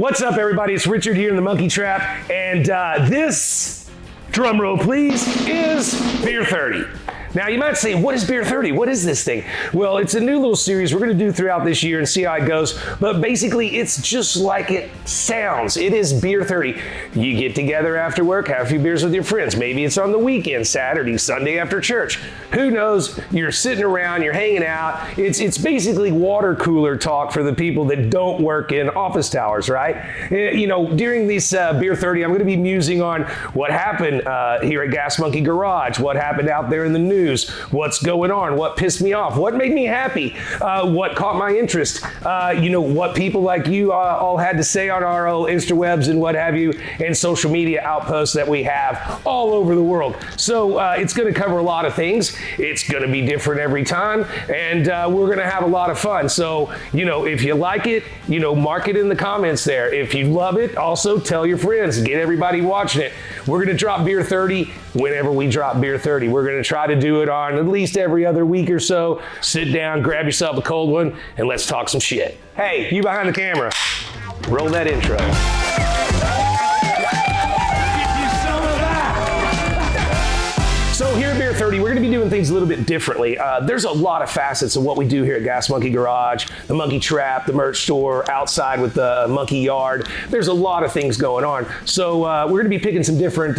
What's up, everybody? It's Richard here in the Monkey Trap, and this, drum roll please, is Beer 30. Now you might say, what is Beer 30? What is this thing? Well, it's a new little series we're gonna do throughout this year and see how it goes, but basically it's just like it sounds. It is Beer 30. You get together after work, have a few beers with your friends. Maybe it's on the weekend, Saturday, Sunday after church. Who knows? You're sitting around, you're hanging out. It's basically water cooler talk for the people that don't work in office towers, right? You know, during this Beer 30, I'm gonna be musing on what happened here at Gas Monkey Garage, what happened out there in the news, what's going on, what pissed me off, what made me happy, what caught my interest, you know, what people like you all had to say on our old Instawebs and what have you, and social media outposts that we have all over the world. So it's going to cover a lot of things. It's going to be different every time, and we're going to have a lot of fun. So, you know, if you like it, you know, mark it in the comments there. If you love it, also tell your friends, get everybody watching it. We're going to drop Beer 30 whenever we drop Beer 30. We're going to try to do it on at least every other week or so. Sit down, grab yourself a cold one, and let's talk some shit. Hey, you behind the camera, roll that intro. So here at Beer 30, we're gonna be doing things a little bit differently. There's a lot of facets of what we do here at Gas Monkey Garage, the Monkey Trap, the merch store, outside with the Monkey Yard. There's a lot of things going on. So we're gonna be picking some different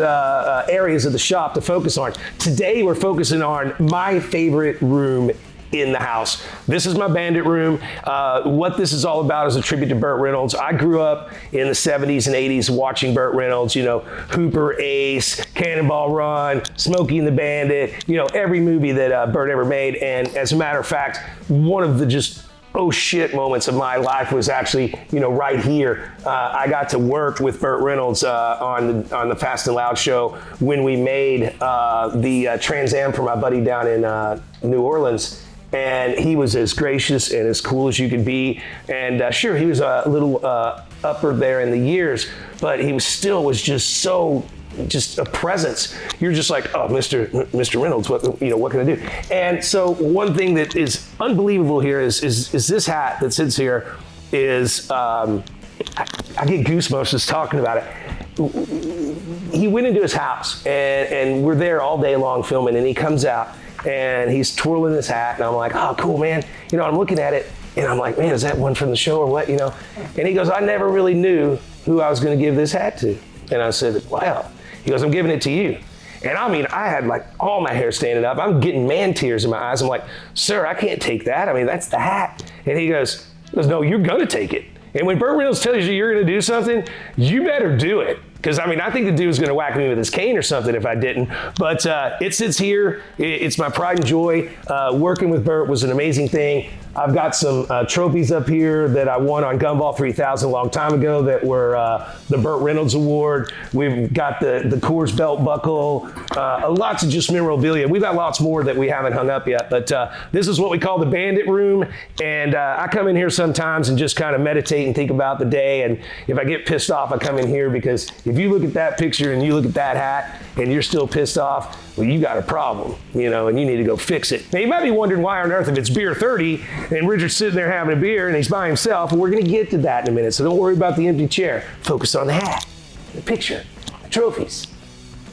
areas of the shop to focus on. Today, we're focusing on my favorite room in the house. This is my bandit room. What this is all about is a tribute to Burt Reynolds. I grew up in the 70s and 80s watching Burt Reynolds, you know, Hooper, Ace, Cannonball Run, Smokey and the Bandit, you know, every movie that Burt ever made. And as a matter of fact, one of the just oh shit moments of my life was actually, you know, right here. I got to work with Burt Reynolds on the Fast and Loud show when we made the Trans Am for my buddy down in New Orleans. And he was as gracious and as cool as you could be. And sure, he was a little upper there in the years, but he was still just so, just a presence. You're just like, oh, Mr. Reynolds, what can I do? And so one thing that is unbelievable here is this hat that sits here is, I get goosebumps just talking about it. He went into his house and we're there all day long filming, and he comes out and he's twirling his hat, and I'm like, oh, cool, man. You know, I'm looking at it, and I'm like, man, is that one from the show or what, you know? And he goes, I never really knew who I was gonna give this hat to. And I said, wow. He goes, I'm giving it to you. And I mean, I had like all my hair standing up. I'm getting man tears in my eyes. I'm like, sir, I can't take that. I mean, that's the hat. And he goes, no, you're gonna take it. And when Burt Reynolds tells you you're gonna do something, you better do it. Because I mean, I think the dude was gonna whack me with his cane or something if I didn't. But it sits here, it's my pride and joy. Working with Burt was an amazing thing. I've got some trophies up here that I won on Gumball 3000 a long time ago that were the Burt Reynolds Award. We've got the Coors belt buckle, lots of just memorabilia. We've got lots more that we haven't hung up yet, but this is what we call the bandit room. And I come in here sometimes and just kind of meditate and think about the day. And if I get pissed off, I come in here, because if you look at that picture and you look at that hat and you're still pissed off, well, you got a problem, you know, and you need to go fix it. Now, you might be wondering why on earth, if it's Beer 30 and Richard's sitting there having a beer and he's by himself, we're gonna get to that in a minute, so don't worry about the empty chair. Focus on the hat, the picture, the trophies.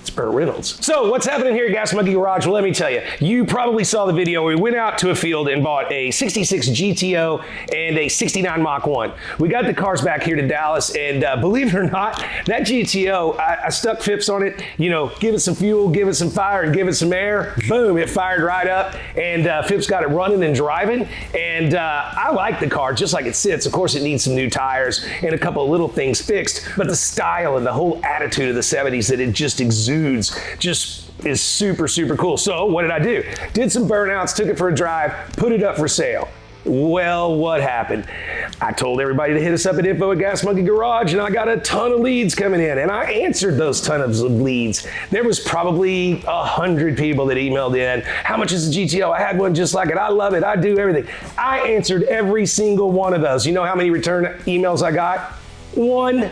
It's Burt Reynolds. So what's happening here at Gas Monkey Garage? Well, let me tell you. You probably saw the video where we went out to a field and bought a 66 GTO and a 69 Mach 1. We got the cars back here to Dallas, and believe it or not, that GTO, I stuck Phipps on it, you know, give it some fuel, give it some fire, and give it some air. Boom, it fired right up, and Phipps got it running and driving, and I like the car just like it sits. Of course, it needs some new tires and a couple of little things fixed, but the style and the whole attitude of the 70s that it just exudes just is super, super cool. So what did I do? Did some burnouts, took it for a drive, put it up for sale. Well, what happened? I told everybody to hit us up at info at Gas Monkey Garage, and I got a ton of leads coming in, and I answered those tons of leads. There was probably 100 people that emailed in. How much is the GTO? I had one just like it. I love it. I do everything. I answered every single one of those. You know how many return emails I got? One.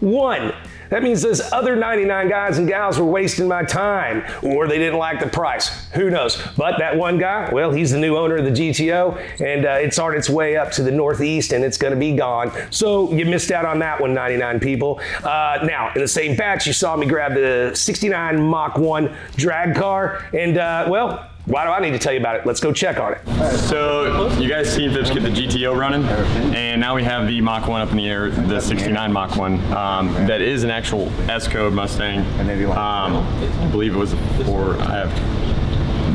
One. That means those other 99 guys and gals were wasting my time, or they didn't like the price. Who knows? But that one guy, well, he's the new owner of the GTO, and it's on its way up to the Northeast, and it's going to be gone. So you missed out on that one, 99 people. Now, in the same batch, you saw me grab the 69 Mach 1 drag car, and well, why do I need to tell you about it? Let's go check on it. So you guys seen Phipps get the GTO running, and now we have the Mach 1 up in the air, the 69 Mach 1. That is an actual S-code Mustang. I believe it was a 4.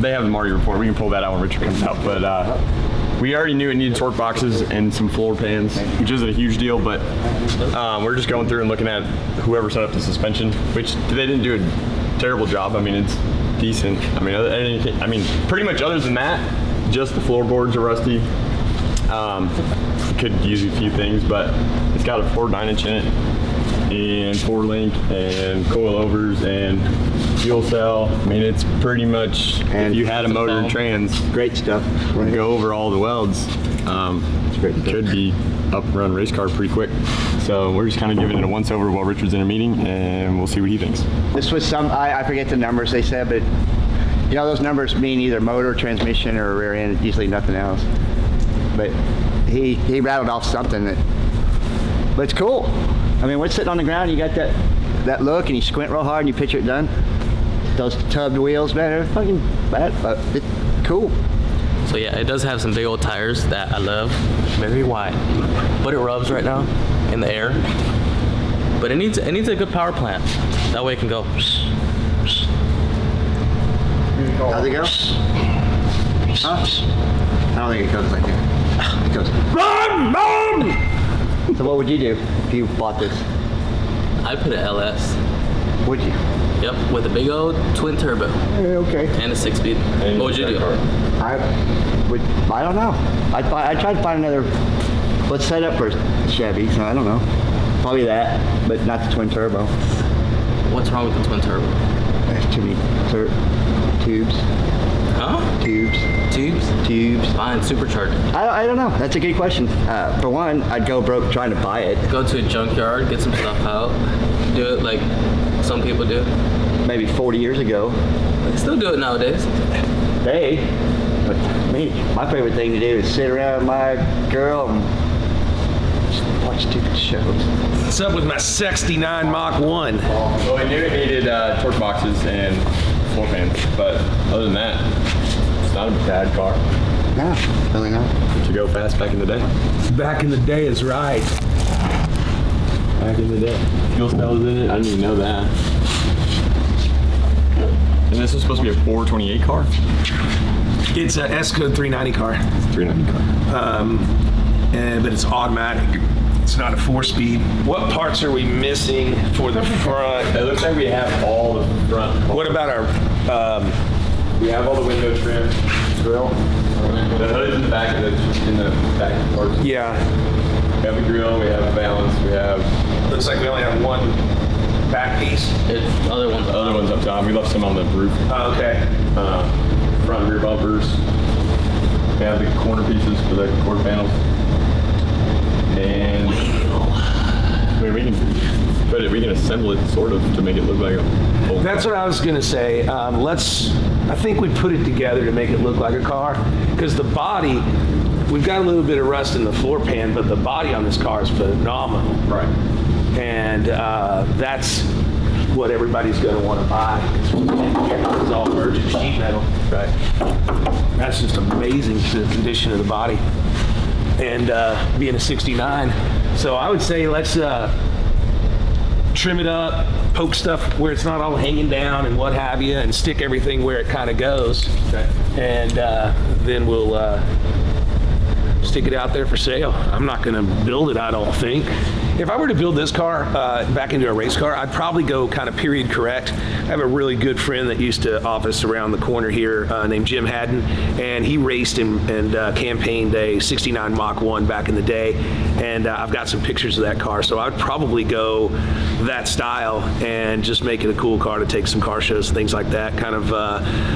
They have the Marty report. We can pull that out when Richard comes out. But we already knew it needed torque boxes and some floor pans, which isn't a huge deal. But we're just going through and looking at whoever set up the suspension, which they didn't do a terrible job. I mean, it's decent. I mean, pretty much other than that, just the floorboards are rusty. Could use a few things, but it's got a 4 9-inch in it, and 4-link, and coilovers, and fuel cell. I mean, it's pretty much, and if you had a motor and trans, great stuff. Right. Go over all the welds. It could be up and run race car pretty quick. So we're just kind of giving it a once over while Richard's in a meeting, and we'll see what he thinks. This was I forget the numbers they said, but you know, those numbers mean either motor, transmission, or rear end, usually nothing else. But he rattled off something but it's cool. I mean, we're sitting on the ground, you got that look, and you squint real hard and you picture it done. Those tubbed wheels, man, they're fucking bad, but it's cool. So yeah, it does have some big old tires that I love, very wide, but it rubs right now in the air. But it needs a good power plant. That way it can go. How's it go? Huh? I don't think it goes like that. It goes. Run, Mom! So what would you do if you bought this? I'd put an LS. Would you? Yep, with a big old twin turbo. Okay. And a 6-speed. What would you do? I don't know. I'd try to find another. Let's set up for Chevy. So I don't know. Probably that, but not the twin turbo. What's wrong with the twin turbo? There's too many tubes. Huh? Tubes. Fine, supercharged. I don't know. That's a good question. For one, I'd go broke trying to buy it. Go to a junkyard, get some stuff out. Do it like some people do. Maybe 40 years ago. They still do it nowadays. But me, my favorite thing to do is sit around with my girl and just watch stupid shows. What's up with my 69 Mach 1? Well, I knew it needed torque boxes and floor pans, but other than that, it's not a bad car. No, really not. To go fast back in the day. Back in the day is right. Back in the day. Fuel cell was in it. I didn't even know that. And this is supposed to be a 428 car? It's a S-code 390 car. It's a 390 car. But it's automatic. It's not a 4-speed. What parts are we missing for the front? It looks like we have all the front. What about our... we have all the window trim, grill. The hood is in the back of the parts. Yeah. We have a grill, we have a balance, we have... Looks like we only have one back piece. The other one's up top. We left some on the roof. Oh, okay. Front and rear bumpers. We have the corner pieces for the quarter panels. And I mean, we can assemble it sort of to make it look like a full That's what I was gonna say. I think we put it together to make it look like a car, because the body, we've got a little bit of rust in the floor pan, but the body on this car is phenomenal. Right. And that's what everybody's gonna wanna buy. It's all virgin sheet metal. Right. That's just amazing, the condition of the body. And being a 69. So I would say let's trim it up, poke stuff where it's not all hanging down and what have you, and stick everything where it kind of goes. Okay. And then we'll stick it out there for sale. I'm not gonna build it, I don't think. If I were to build this car back into a race car, I'd probably go kind of period correct. I have a really good friend that used to office around the corner here named Jim Haddon, and he raced and campaigned a 69 Mach 1 back in the day, and I've got some pictures of that car, so I'd probably go that style and just make it a cool car to take some car shows, things like that, kind of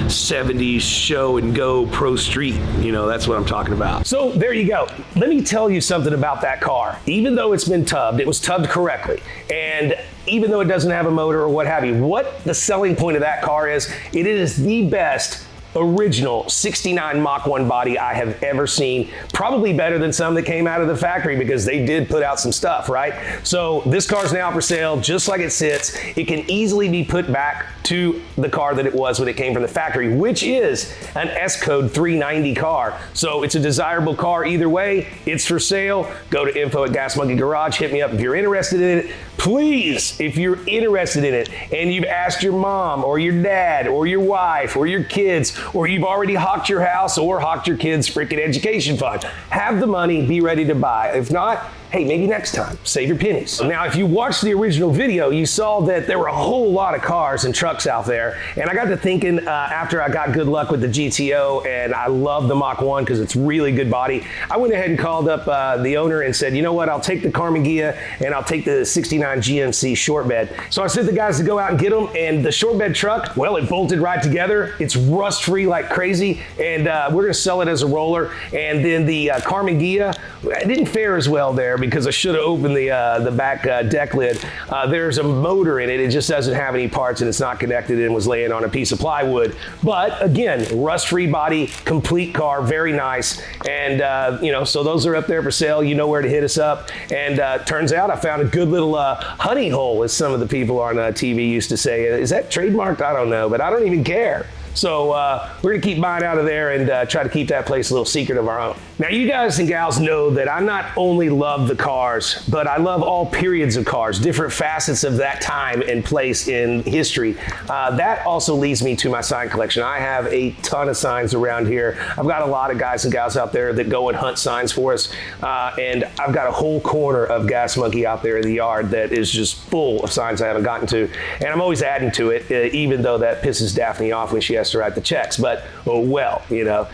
70s show and go pro street, you know, that's what I'm talking about. So there you go. Let me tell you something about that car. Even though it's been tubbed, tubbed. It was tubbed correctly. And even though it doesn't have a motor or what have you, what the selling point of that car is, it is the best original 69 Mach 1 body I have ever seen. Probably better than some that came out of the factory because they did put out some stuff, right? So this car's now for sale, just like it sits. It can easily be put back to the car that it was when it came from the factory, which is an S-Code 390 car. So it's a desirable car either way. It's for sale. Go to info at Gas Monkey Garage. Hit me up if you're interested in it. Please, if you're interested in it and you've asked your mom or your dad or your wife or your kids, or you've already hawked your house or hawked your kids' freaking education fund, have the money, be ready to buy. If not, hey, maybe next time, save your pennies. Now, if you watched the original video, you saw that there were a whole lot of cars and trucks out there. And I got to thinking after I got good luck with the GTO, and I love the Mach 1 because it's really good body, I went ahead and called up the owner and said, you know what, I'll take the Carmen Ghia and I'll take the 69 GMC short bed. So I sent the guys to go out and get them, and the short bed truck, well, it bolted right together. It's rust-free like crazy, and we're gonna sell it as a roller. And then the Carmen Ghia, it didn't fare as well there because I should have opened the back deck lid. There's a motor in it. It just doesn't have any parts and it's not connected and was laying on a piece of plywood. But again, rust-free body, complete car, very nice. And you know, so those are up there for sale. You know where to hit us up. And turns out I found a good little honey hole, as some of the people on TV used to say. Is that trademarked? I don't know, but I don't even care. So we're gonna keep buying out of there and try to keep that place a little secret of our own. Now, you guys and gals know that I not only love the cars, but I love all periods of cars, different facets of that time and place in history. That also leads me to my sign collection. I have a ton of signs around here. I've got a lot of guys and gals out there that go and hunt signs for us. And I've got a whole corner of Gas Monkey out there in the yard that is just full of signs I haven't gotten to. And I'm always adding to it, even though that pisses Daphne off when she has to write the checks, but oh well, you know.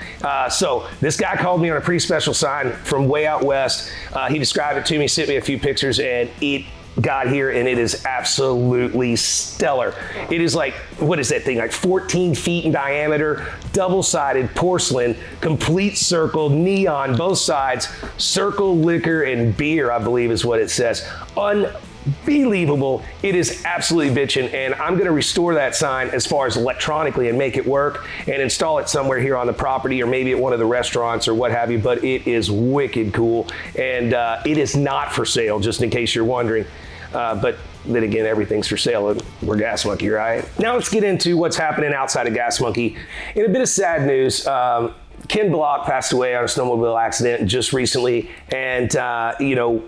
So this guy called me on a pretty special sign from way out west. He described it to me, sent me a few pictures, and it got here and it is absolutely stellar. It is like, what is that thing, like 14 feet in diameter, double-sided porcelain, complete circle, neon, both sides, circle, liquor, and beer, I believe is what it says. Unbelievable. It is absolutely bitchin', and I'm going to restore that sign as far as electronically and make it work and install it somewhere here on the property or maybe at one of the restaurants or what have you, but it is wicked cool, and it is not for sale, just in case you're wondering. But then again, everything's for sale and we're Gas Monkey, right? Now let's get into what's happening outside of Gas Monkey. In a bit of sad news, Ken Block passed away on a snowmobile accident just recently, and you know,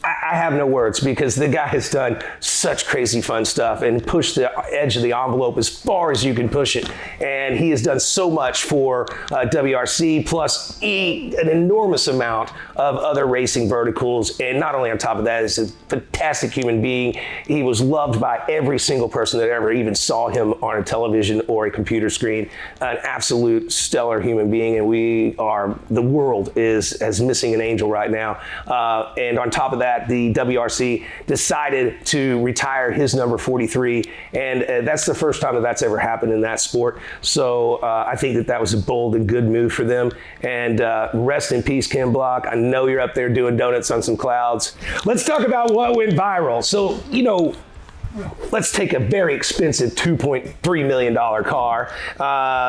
I have no words because the guy has done such crazy fun stuff and pushed the edge of the envelope as far as you can push it. And he has done so much for WRC, plus an enormous amount of other racing verticals. And not only on top of that, he's a fantastic human being. He was loved by every single person that ever even saw him on a television or a computer screen. An absolute stellar human being. And the world is missing an angel right now. And on top of that, the WRC decided to retire his number 43, and that's the first time that's ever happened in that sport. So I think that was a bold and good move for them. And rest in peace, Ken Block. I know you're up there doing donuts on some clouds. Let's talk about what went viral. So, you know, let's take a very expensive $2.3 million car.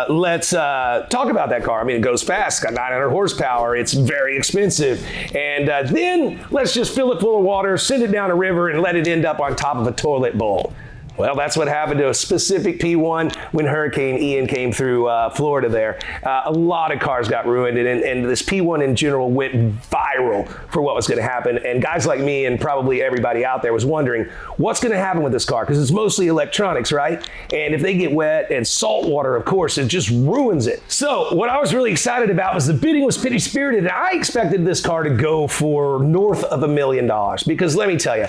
Let's talk about that car. I mean, it goes fast, it's got 900 horsepower, it's very expensive. And then let's just fill it full of water, send it down a river, and let it end up on top of a toilet bowl. Well, that's what happened to a specific P1 when Hurricane Ian came through Florida there. A lot of cars got ruined, and this P1 in general went viral for what was going to happen. And guys like me and probably everybody out there was wondering, what's going to happen with this car? Because it's mostly electronics, right? And if they get wet and salt water, of course, it just ruins it. So what I was really excited about was the bidding was pretty spirited. And I expected this car to go for north of $1 million, because let me tell you,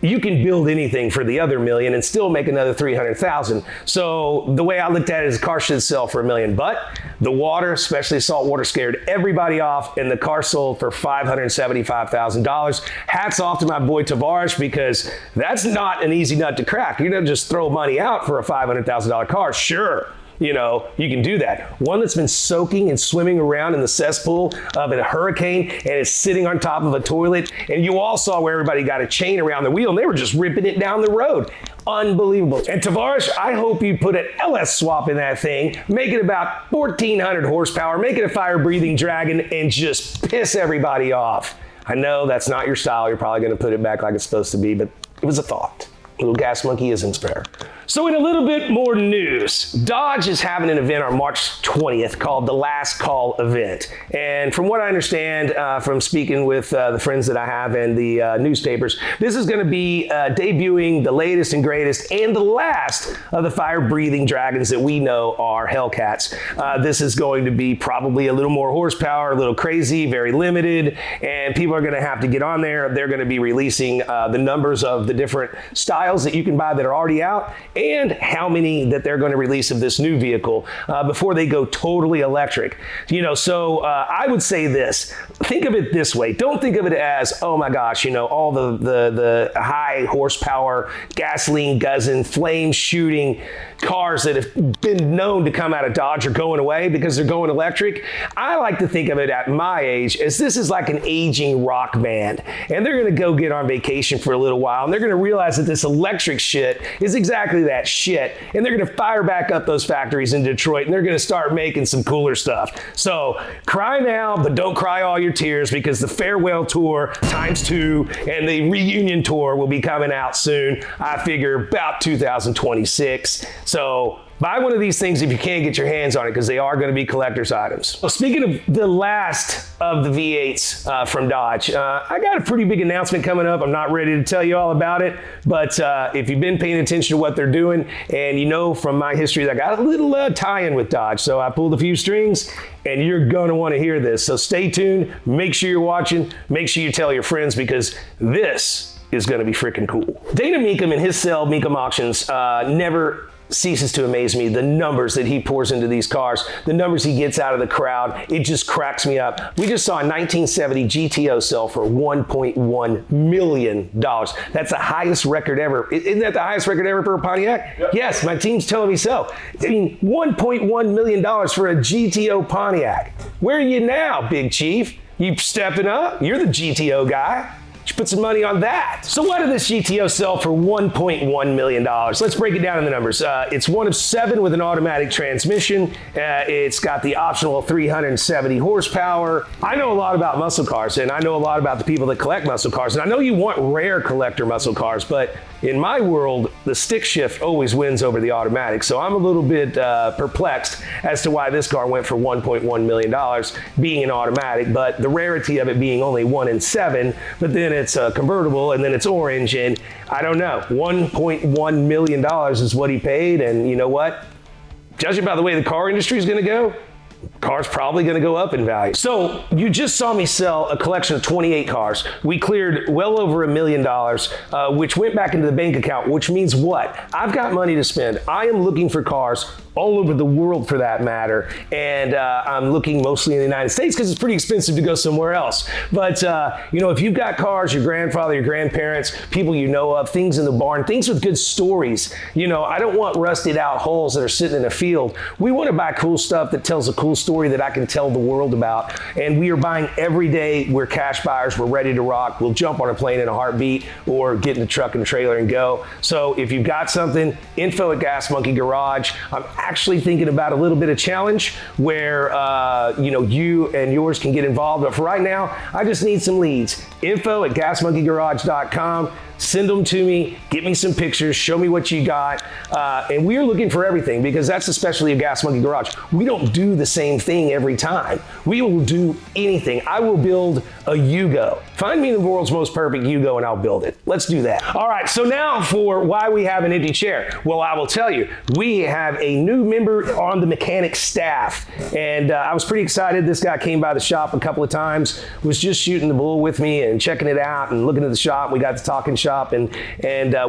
you can build anything for the other $1 million and still make another $300,000. So the way I looked at it is the car should sell for $1 million, but the water, especially salt water, scared everybody off, and the car sold for $575,000. Hats off to my boy Tavares, because that's not an easy nut to crack. You don't just throw money out for a $500,000 car. Sure, you know, you can do that. One that's been soaking and swimming around in the cesspool of a hurricane and is sitting on top of a toilet. And you all saw where everybody got a chain around the wheel and they were just ripping it down the road. Unbelievable. And Tavares, I hope you put an LS swap in that thing, make it about 1,400 horsepower, make it a fire-breathing dragon, and just piss everybody off. I know that's not your style. You're probably going to put it back like it's supposed to be, but it was a thought. Little gas monkeyism's fair. So in a little bit more news, Dodge is having an event on March 20th called the Last Call event. And from what I understand from speaking with the friends that I have and the newspapers, this is going to be debuting the latest and greatest and the last of the fire-breathing dragons that we know are Hellcats. This is going to be probably a little more horsepower, a little crazy, very limited, and people are going to have to get on there. They're going to be releasing the numbers of the different styles that you can buy that are already out, and how many that they're going to release of this new vehicle before they go totally electric. You know, so I would say this, think of it this way. Don't think of it as, oh my gosh, you know, all the high horsepower, gasoline guzzling, flame shooting cars that have been known to come out of Dodge are going away because they're going electric. I like to think of it at my age as this is like an aging rock band, and they're going to go get on vacation for a little while, and they're going to realize that this electric shit is exactly that shit, and they're going to fire back up those factories in Detroit, and they're going to start making some cooler stuff. So cry now, but don't cry all your tears, because the farewell tour ×2 and the reunion tour will be coming out soon. I figure about 2026. So buy one of these things if you can get your hands on it, because they are going to be collector's items. Well, speaking of the last of the V8s from Dodge, I got a pretty big announcement coming up. I'm not ready to tell you all about it, but if you've been paying attention to what they're doing, and you know from my history that I got a little tie-in with Dodge, so I pulled a few strings, and you're going to want to hear this. So stay tuned, make sure you're watching, make sure you tell your friends, because this is going to be freaking cool. Dana Meekum and his cell, Meekum Auctions, never ceases to amaze me. The numbers that he pours into these cars, the numbers he gets out of the crowd, it just cracks me up. We just saw a 1970 GTO sell for $1.1 million. That's the highest record ever. Isn't that the highest record ever for a Pontiac? Yep. Yes, my team's telling me so. I mean, $1.1 million for a GTO Pontiac. Where are you now, Big Chief? You stepping up? You're the GTO guy. You should put some money on that. So why did this GTO sell for $1.1 million? Let's break it down in the numbers. It's one of 7 with an automatic transmission. It's got the optional 370 horsepower. I know a lot about muscle cars, and I know a lot about the people that collect muscle cars. And I know you want rare collector muscle cars, but in my world, the stick shift always wins over the automatic. So I'm a little bit perplexed as to why this car went for $1.1 million being an automatic, but the rarity of it being only 1 in 7, but then it's convertible, and then it's orange, and I don't know. $1.1 million is what he paid, and you know what? Judging by the way the car industry is going to go, car's probably going to go up in value. So you just saw me sell a collection of 28 cars. We cleared well over $1 million, which went back into the bank account, which means what? I've got money to spend. I am looking for cars all over the world for that matter, and I'm looking mostly in the United States because it's pretty expensive to go somewhere else. But you know, if you've got cars, your grandfather, your grandparents, people you know of, things in the barn, things with good stories. You know, I don't want rusted out hulls that are sitting in a field. We want to buy cool stuff that tells a cool story that I can tell the world about. And we are buying every day. We're cash buyers. We're ready to rock. We'll jump on a plane in a heartbeat or get in a truck and a trailer and go. So if you've got something, info at Gas Monkey Garage. I'm actually thinking about a little bit of challenge where you know, you and yours can get involved. But for right now, I just need some leads. Info at gasmonkeygarage.com. Send them to me, get me some pictures, show me what you got. And we're looking for everything, because that's especially a Gas Monkey Garage. We don't do the same thing every time. We will do anything. I will build a Yugo. Find me the world's most perfect Yugo and I'll build it. Let's do that. All right, so now for why we have an empty chair. Well, I will tell you, we have a new member on the mechanic staff. And I was pretty excited. This guy came by the shop a couple of times, was just shooting the bull with me and checking it out and looking at the shop. We got to talking shop, and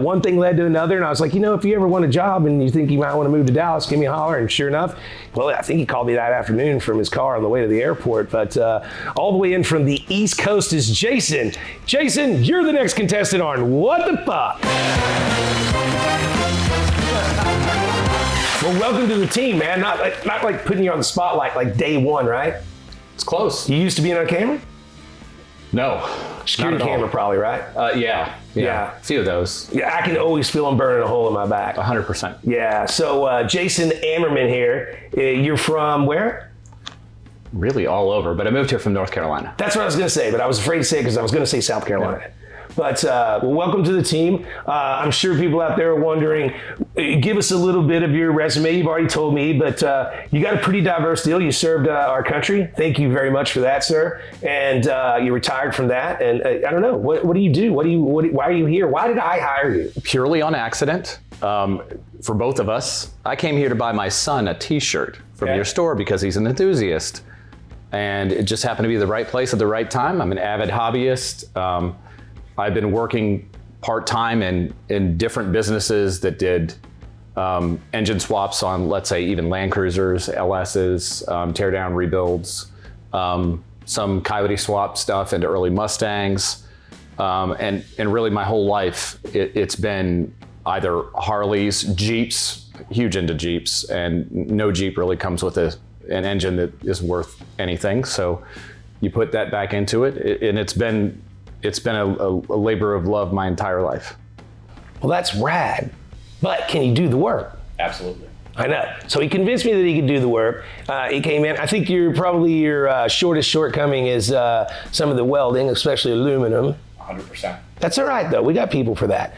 one thing led to another, and I was like, you know, if you ever want a job and you think you might want to move to Dallas, give me a holler. And sure enough, well, I think he called me that afternoon from his car on the way to the airport. But all the way in from the East Coast is Jason. Jason, you're the next contestant on What the Fuck. Well, welcome to the team, man. Not like putting you on the spotlight like day one, right? It's close. You used to be on camera? No. Security not at all. camera probably, right? Yeah. Yeah. A few of those. Yeah, I can always feel them burning a hole in my back. 100%. Yeah, so Jason Ammerman here. You're from where? Really all over, but I moved here from North Carolina. That's what I was going to say, but I was afraid to say it because I was going to say South Carolina. Yeah. But well, welcome to the team. I'm sure people out there are wondering, give us a little bit of your resume. You've already told me, but you got a pretty diverse deal. You served our country. Thank you very much for that, sir. And you retired from that. And I don't know, what do you do? Why are you here? Why did I hire you? Purely on accident. For both of us, I came here to buy my son a t-shirt from your store because he's an enthusiast. And it just happened to be the right place at the right time. I'm an avid hobbyist. I've been working part-time in different businesses that did engine swaps on, let's say, even Land Cruisers, LSs, tear down rebuilds, some Coyote swap stuff into early Mustangs. And really my whole life, it's been either Harleys, Jeeps, huge into Jeeps, and no Jeep really comes with an engine that is worth anything. So you put that back into it, and it's been a labor of love my entire life. Well, that's rad, but can he do the work? Absolutely. I know. So he convinced me that he could do the work. He came in. I think your shortest shortcoming is some of the welding, especially aluminum. 100%. That's all right, though. We got people for that.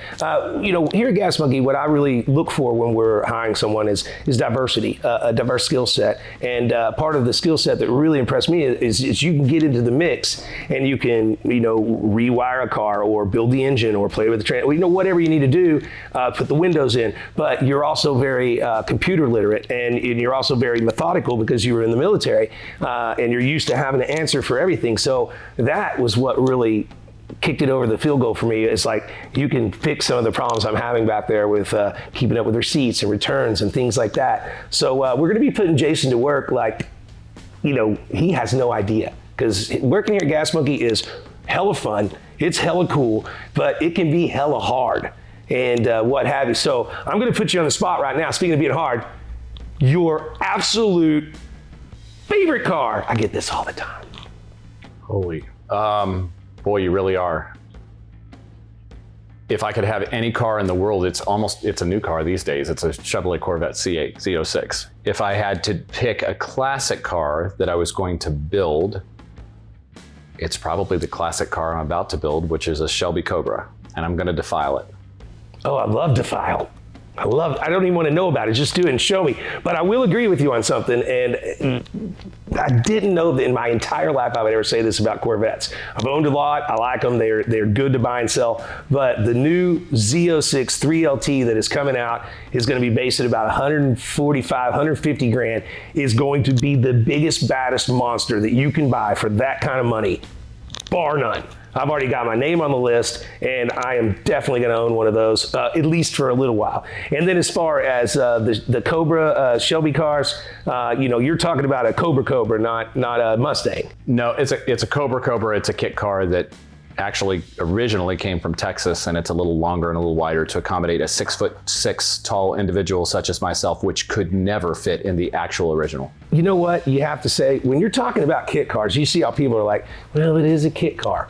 Here at Gas Monkey, what I really look for when we're hiring someone is diversity, a diverse skill set. And part of the skill set that really impressed me is you can get into the mix and you can, rewire a car or build the engine or play with the whatever you need to do, put the windows in. But you're also very computer literate and you're also very methodical because you were in the military and you're used to having an answer for everything. So that was what really kicked it over the field goal for me. It's like you can fix some of the problems I'm having back there with keeping up with receipts and returns and things like that. So we're going to be putting Jason to work like, he has no idea, because working here at Gas Monkey is hella fun. It's hella cool, but it can be hella hard and what have you. So I'm going to put you on the spot right now. Speaking of being hard, your absolute favorite car. I get this all the time. Holy. Boy, you really are. If I could have any car in the world, it's a new car these days. It's a Chevrolet Corvette C8 Z06. If I had to pick a classic car that I was going to build, it's probably the classic car I'm about to build, which is a Shelby Cobra, and I'm going to defile it. Oh, I love defile. I don't even want to know about it. Just do it and show me. But I will agree with you on something. And I didn't know that in my entire life I would ever say this about Corvettes. I've owned a lot. I like them. They're good to buy and sell. But the new Z06 3LT that is coming out is going to be based at about 145, 150 grand. Is going to be the biggest, baddest monster that you can buy for that kind of money, bar none. I've already got my name on the list, and I am definitely going to own one of those, at least for a little while. And then as far as the Cobra Shelby cars, you're talking about a Cobra, not a Mustang. No, it's a Cobra. It's a kit car that actually originally came from Texas, and it's a little longer and a little wider to accommodate a 6'6" tall individual such as myself, which could never fit in the actual original. You know what you have to say? When you're talking about kit cars, you see how people are like, well, it is a kit car.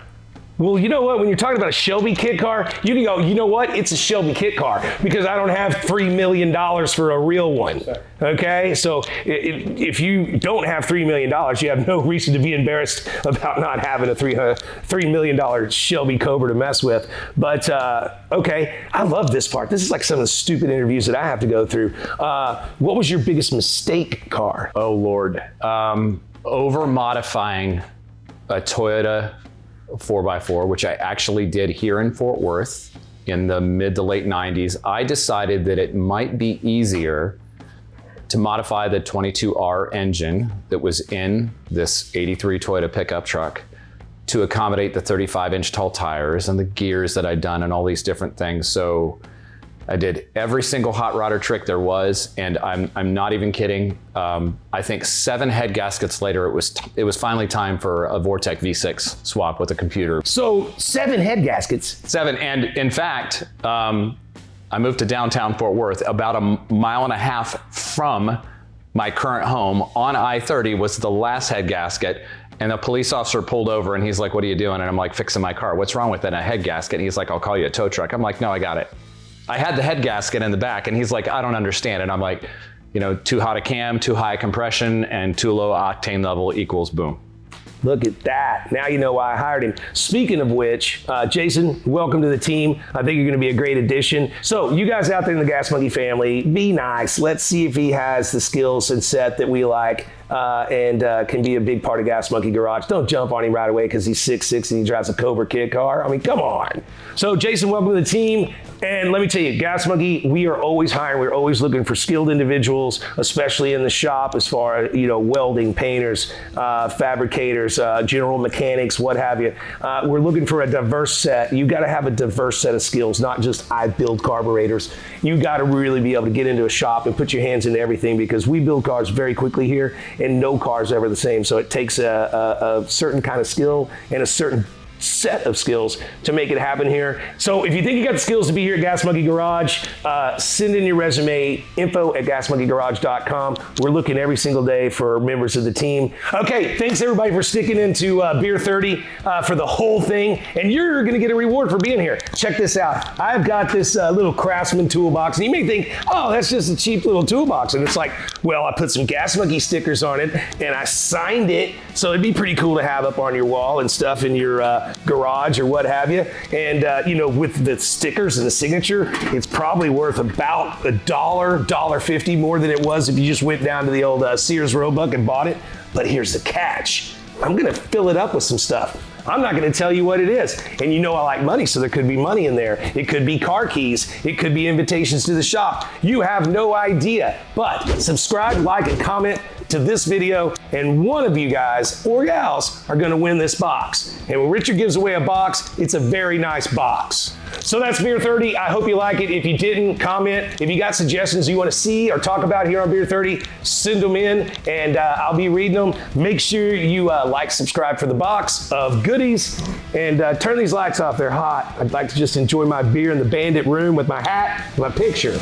Well, you know what? When you're talking about a Shelby kit car, you can go, you know what? It's a Shelby kit car because I don't have $3 million for a real one. Okay? So if you don't have $3 million, you have no reason to be embarrassed about not having a $3 million Shelby Cobra to mess with. But, okay, I love this part. This is like some of the stupid interviews that I have to go through. What was your biggest mistake car? Oh, Lord. Over modifying a Toyota 4x4, which I actually did here in Fort Worth in the mid to late 90s. I decided that it might be easier to modify the 22R engine that was in this 83 Toyota pickup truck to accommodate the 35-inch tall tires and the gears that I'd done and all these different things. So I did every single hot rodder trick there was, and I'm not even kidding. I think 7 head gaskets later, it was finally time for a Vortec V6 swap with a computer. So 7 head gaskets. 7, and in fact, I moved to downtown Fort Worth, about a mile and a half from my current home on I-30 was the last head gasket. And the police officer pulled over and he's like, what are you doing? And I'm like, fixing my car. What's wrong with it? A head gasket. And he's like, I'll call you a tow truck. I'm like, no, I got it. I had the head gasket in the back and he's like, I don't understand. And I'm like, you know, too hot a cam, too high compression, and too low octane level equals boom. Look at that. Now you know why I hired him. Speaking of which, Jason, welcome to the team. I think you're going to be a great addition. So you guys out there in the Gas Monkey family, be nice. Let's see if he has the skills and set that we like and can be a big part of Gas Monkey Garage. Don't jump on him right away because he's 6'6" and he drives a Cobra kit car. I mean, come on. So Jason, welcome to the team. And let me tell you, Gas Monkey, we are always hiring. We're always looking for skilled individuals, especially in the shop as far as, you know, welding, painters, fabricators, general mechanics, what have you. We're looking for a diverse set. You got to have a diverse set of skills, not just I build carburetors. You got to really be able to get into a shop and put your hands into everything because we build cars very quickly here and no car is ever the same. So it takes a certain kind of skill and a certain set of skills to make it happen here. So if you think you got the skills to be here at Gas Monkey Garage, send in your resume, info@gasmonkeygarage.com. We're looking every single day for members of the team. Okay, thanks everybody for sticking into Beer 30 for the whole thing, and you're gonna get a reward for being here. Check this out. I've got this little Craftsman toolbox, and you may think, oh, that's just a cheap little toolbox, and it's like, well, I put some Gas Monkey stickers on it, and I signed it, so it'd be pretty cool to have up on your wall and stuff in your garage or what have you. And you know, with the stickers and the signature, it's probably worth about $1, $1.50 more than it was if you just went down to the old Sears Roebuck and bought it. But here's the catch. I'm gonna fill it up with some stuff. I'm not gonna tell you what it is. And you know I like money, so there could be money in there. It could be car keys. It could be invitations to the shop. You have no idea. But subscribe, like, and comment to this video, and one of you guys or gals are gonna win this box. And when Richard gives away a box, it's a very nice box. So that's Beer 30. I hope you like it. If you didn't, comment. If you got suggestions you want to see or talk about here on Beer 30, send them in and I'll be reading them. Make sure you like, subscribe for the box of goodies, and turn these lights off. They're hot. I'd like to just enjoy my beer in the bandit room with my hat and my picture.